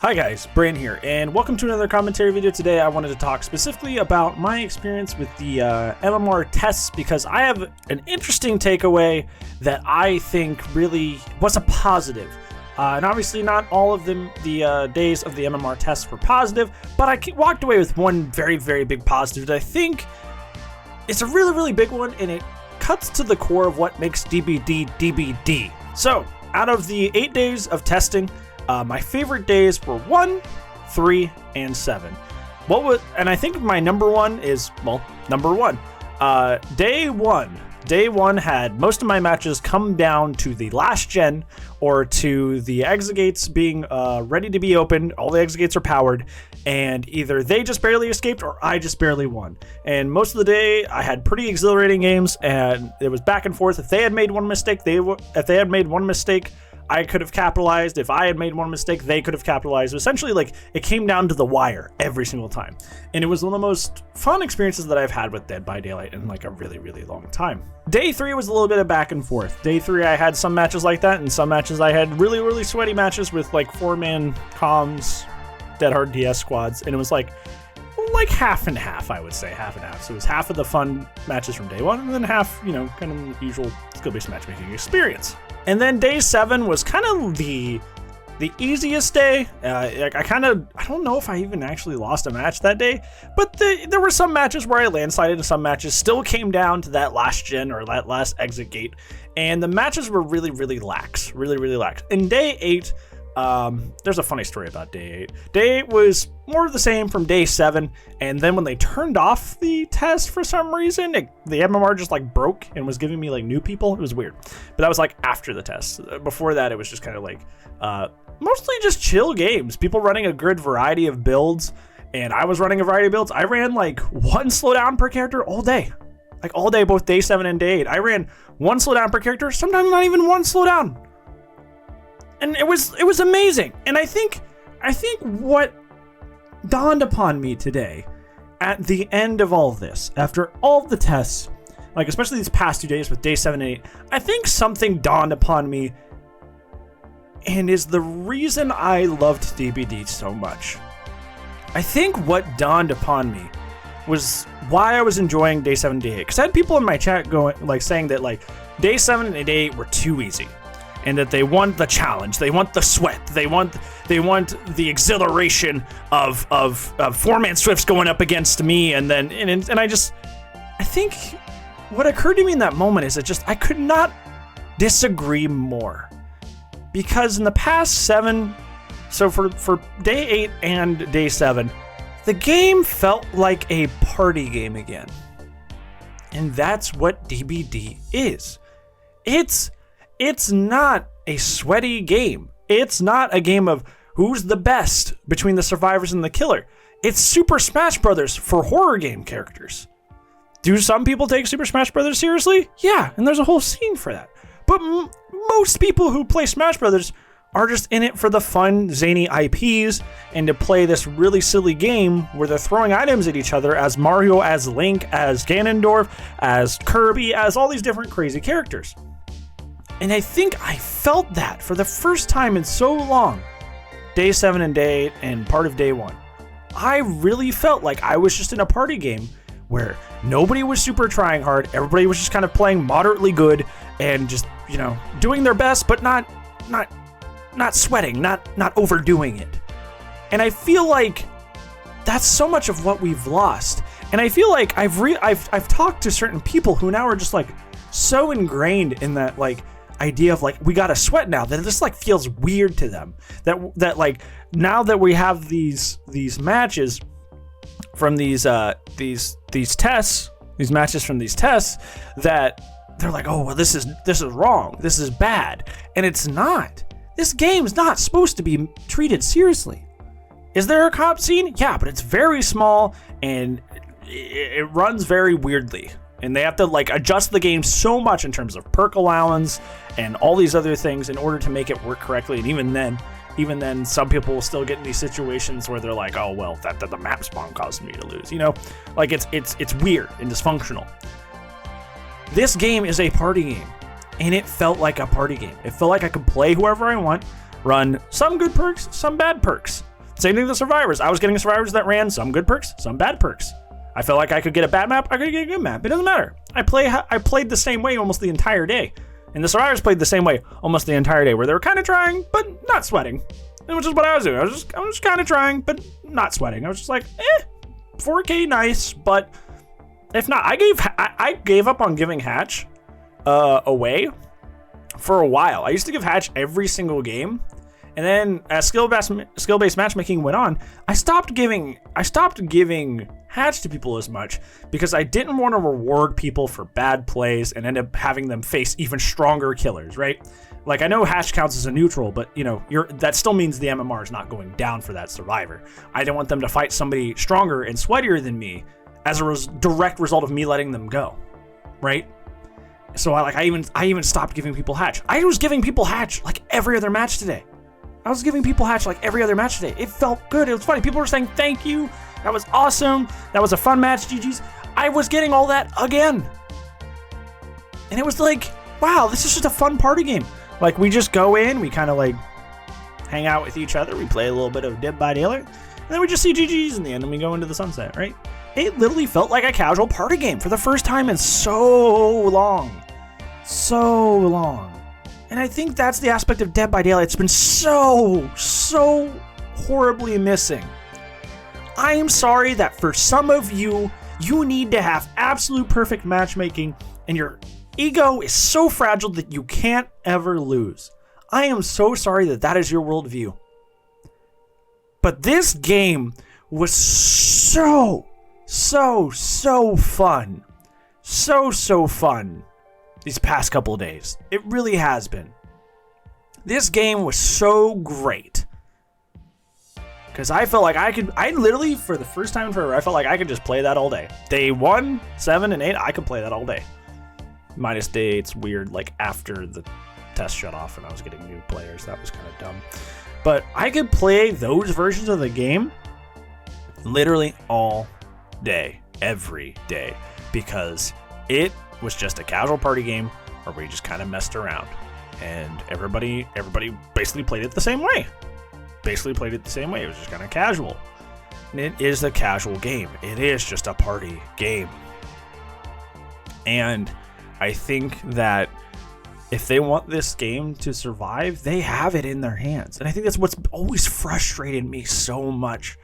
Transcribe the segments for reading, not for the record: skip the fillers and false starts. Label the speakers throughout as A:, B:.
A: Hi guys, Bran here, and welcome to another commentary video. Today I wanted to talk specifically about my experience with the MMR tests because I have an interesting takeaway that I think really was a positive. And obviously not all of the days of the MMR tests were positive, but I walked away with one very, very big positive that I think it's a really, really big one, and it cuts to the core of what makes DBD DBD. So, out of the 8 days of testing, my favorite days were 1, 3, and 7. And I think my number one is, number one. Day one had most of my matches come down to the last gen or to the exit gates being ready to be opened. All the exit gates are powered, and either they just barely escaped or I just barely won. And most of the day I had pretty exhilarating games, and it was back and forth. If they had made one mistake, I could have capitalized. If I had made one mistake, they could have capitalized. Essentially, like, it came down to the wire every single time. And it was one of the most fun experiences that I've had with Dead by Daylight in like a really, really long time. Day 3 was a little bit of back and forth. Day 3, I had some matches like that, and some matches I had really, really sweaty matches with like 4-man comms, dead hard DS squads, and it was like half and half, I would say, half and half. So it was half of the fun matches from day 1, and then half, kind of the usual skill-based matchmaking experience. And then day 7 was kind of the easiest day. I don't know if I even actually lost a match that day, but there were some matches where I landslided, and some matches still came down to that last gen or that last exit gate. And the matches were really, really lax, really, really lax. In day 8, there's a funny story about day 8. Day 8 was more of the same from day 7, and then when they turned off the test for some reason, the MMR just like broke and was giving me like new people. It was weird, but that was like after the test. Before that, it was just kind of like mostly just chill games, people running a good variety of builds, and I was running a variety of builds. I ran like 1 slowdown per character all day, both day 7 and day 8. I ran 1 slowdown per character, sometimes not even 1 slowdown. And it was amazing. And I think what dawned upon me today at the end of all of this, after all of the tests, like especially these past 2 days with day 7 and 8, I think something dawned upon me and is the reason I loved DBD so much. I think what dawned upon me was why I was enjoying day 7 and day 8. Because I had people in my chat saying that like day 7 and day 8 were too easy, and that they want the challenge, they want the sweat, they want the exhilaration of 4-man Swifts going up against me, and I think what occurred to me in that moment is that I could not disagree more, because in the past 7, so for day 8 and day 7, the game felt like a party game again, and that's what DBD is. It's not a sweaty game. It's not a game of who's the best between the survivors and the killer. It's Super Smash Brothers for horror game characters. Do some people take Super Smash Brothers seriously? Yeah, and there's a whole scene for that. But most people who play Smash Brothers are just in it for the fun, zany IPs and to play this really silly game where they're throwing items at each other as Mario, as Link, as Ganondorf, as Kirby, as all these different crazy characters. And I think I felt that for the first time in so long, day 7 and day 8 and part of day 1. I really felt like I was just in a party game where nobody was super trying hard. Everybody was just kind of playing moderately good and just, doing their best, but not sweating, not overdoing it. And I feel like that's so much of what we've lost. And I feel like I've talked to certain people who now are just like so ingrained in that like idea of like we gotta sweat now, that it just like feels weird to them, that like now that we have these matches from these tests, these matches from these tests, that they're like, oh well, this is wrong, this is bad. And it's not. This game's not supposed to be treated seriously. Is there a comp scene? Yeah, but it's very small and it runs very weirdly. And they have to like adjust the game so much in terms of perk allowance and all these other things in order to make it work correctly. And even then, some people will still get in these situations where they're like, oh well, that the map spawn caused me to lose. Like it's weird and dysfunctional. This game is a party game, and it felt like a party game. It felt like I could play whoever I want, run some good perks, some bad perks, Same thing with the survivors. I was getting survivors that ran some good perks, some bad perks. I felt like I could get a bad map, I could get a good map. It doesn't matter. I played the same way almost the entire day. And the survivors played the same way almost the entire day, where they were kind of trying, but not sweating. Which is what I was doing. I was just kind of trying, but not sweating. I was just like, 4K nice, but if not, I gave up on giving Hatch away for a while. I used to give Hatch every single game, and then as skill-based matchmaking went on, I stopped giving Hatch to people as much because I didn't want to reward people for bad plays and end up having them face even stronger killers, right? Like, I know Hatch counts as a neutral, but that still means the MMR is not going down for that survivor. I didn't want them to fight somebody stronger and sweatier than me as a direct result of me letting them go, right? So I even stopped giving people Hatch. I was giving people Hatch like every other match today. It felt good. It was funny. People were saying thank you. That was awesome. That was a fun match. GG's. I was getting all that again. And it was like, wow, this is just a fun party game. Like, we just go in, we kind of like hang out with each other. We play a little bit of Dead by Daylight. And then we just see GG's in the end and we go into the sunset, right? It literally felt like a casual party game for the first time in so long. And I think that's the aspect of Dead by Daylight it's been so horribly missing. I am sorry that for some of you, you need to have absolute perfect matchmaking and your ego is so fragile that you can't ever lose. I am so sorry that is your worldview. But this game was so fun. So fun these past couple of days. It really has been. This game was so great. Because I felt like I literally, for the first time in forever, I felt like I could just play that all day. Day 1, 7, and 8, I could play that all day. Minus day 8's weird, like after the test shut off and I was getting new players. That was kind of dumb. But I could play those versions of the game literally all day, every day. Because it was just a casual party game where we just kind of messed around. And everybody basically played it the same way. It was just kind of casual. And it is a casual game. It is just a party game. And I think that if they want this game to survive, they have it in their hands. And I think that's what's always frustrated me so much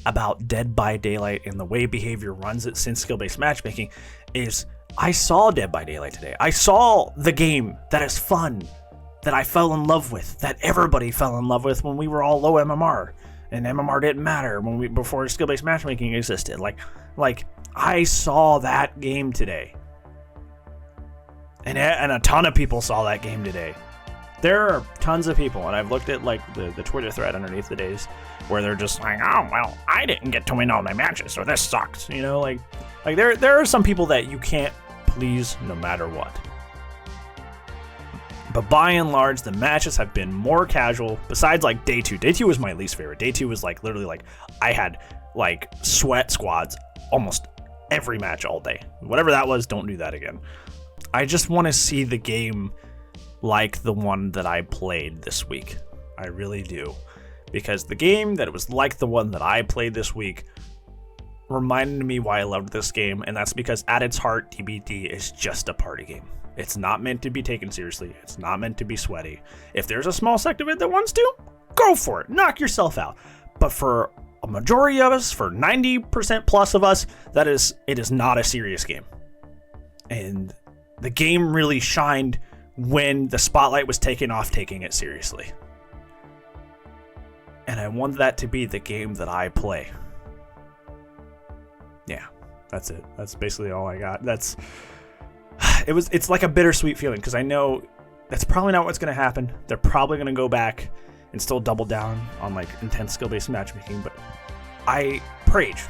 A: about Dead by Daylight and the way behavior runs it since skill-based matchmaking is I saw Dead by Daylight today. I saw the game that is fun, that I fell in love with, that everybody fell in love with when we were all low MMR. And MMR didn't matter before skill-based matchmaking existed. Like I saw that game today. And a ton of people saw that game today. There are tons of people, and I've looked at like the Twitter thread underneath the days where they're just like, oh, well, I didn't get to win all my matches, so this sucks. Like there are some people that you can't please no matter what. But by and large, the matches have been more casual, besides like day 2. Day 2 was my least favorite. Day 2 was like literally like I had like sweat squads almost every match all day. Whatever that was, don't do that again. I just want to see the game like the one that I played this week. I really do. Because the game that was like the one that I played this week reminded me why I loved this game, and that's because at its heart, DBD is just a party game. It's not meant to be taken seriously. It's not meant to be sweaty. If there's a small sect of it that wants to, go for it. Knock yourself out. But for a majority of us, for 90% plus of us, it is not a serious game. And the game really shined when the spotlight was taken off taking it seriously. And I want that to be the game that I play. Yeah, that's it. That's basically all I got. It's like a bittersweet feeling because I know that's probably not what's going to happen. They're probably going to go back and still double down on like intense skill-based matchmaking, but I rage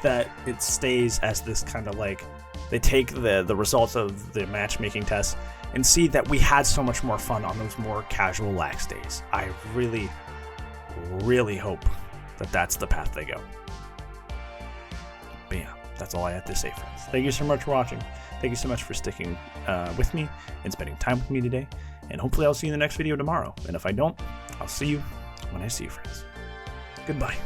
A: that it stays as this kind of like they take the results of the matchmaking tests and see that we had so much more fun on those more casual lax days. I really, really hope that that's the path they go. But yeah, that's all I have to say, friends. Thank you so much for watching. Thank you so much for sticking with me and spending time with me today. And hopefully I'll see you in the next video tomorrow. And if I don't, I'll see you when I see you, friends. Goodbye.